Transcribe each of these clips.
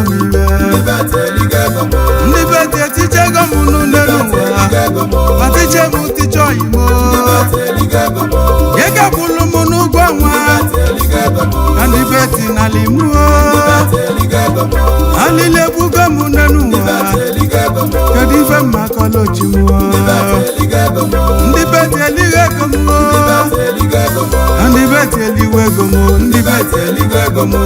gomibe ndi beti etiche gomunu nenu atiche mu ticho imo yega bulu munu gwanwa ndi beti nalimu alile bugomu nenu kedife makolo chimu ndi beti elige gomu ndi beti eliwe gomu ndi beti elige gomu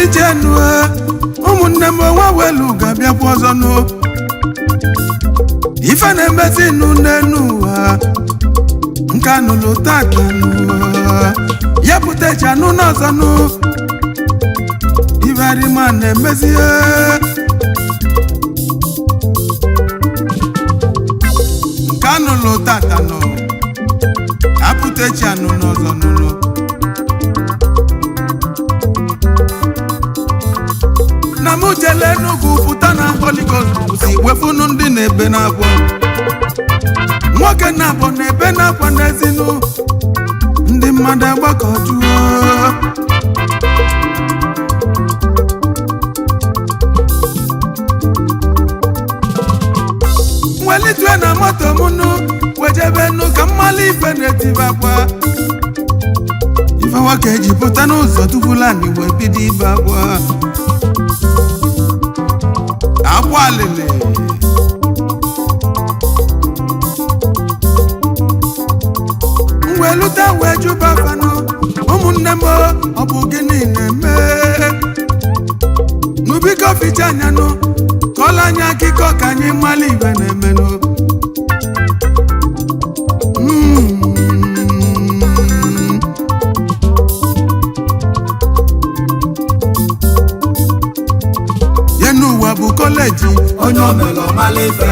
Ijenua umunne mo Nwawelugo bia kwozonu ife na-emezi nenu nkanu lutatanu ya putecha nu n'ozonu ibari ma na-emezi nkanu lutatanu aputecha nu n'ozonu na mujele nugu puta na Holy Ghost si wefunu ndi na-ebe n'akwa nwoke na-abọ na-ebe n'akwa n'ezinu ndị mmadụ agbakọjuo mwelitwe na moto munu wejebe nu ka mmali ife na-etibe akwa ife nwoke eji pụta n'ụzọ tufulani wee bido ibe akwa Awalele Nwelute weju bafano umunne mo obu gini na-eme Nubiko fichanya no kola nya kiko kanyi mali ibe na-eme no Wabu college onyo melo malife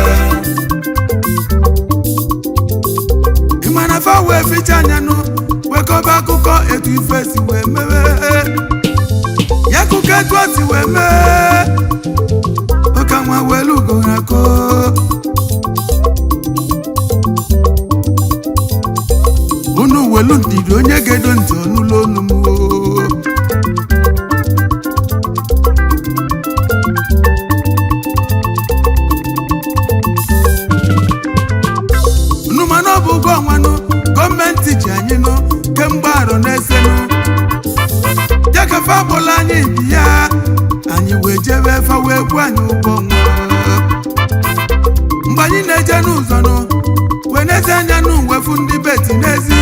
Imana fa we fichanya no we ko ba kuko etu ife si we mewe ya kuke tu si we me Oka Nwawelugo nako Unu welu ndido onye gedo nti onulo numu Gọọmenti ji anyị nụ kemgbe arọ na-esenu ya ka fa bụla anyị biya anyị wee jebe fa wee gwu anyị ụgwọ nwa mgbe anyị na-eje n'ụzọ nụ wee n'ezi anya nụ wefu ndị beti n'ezi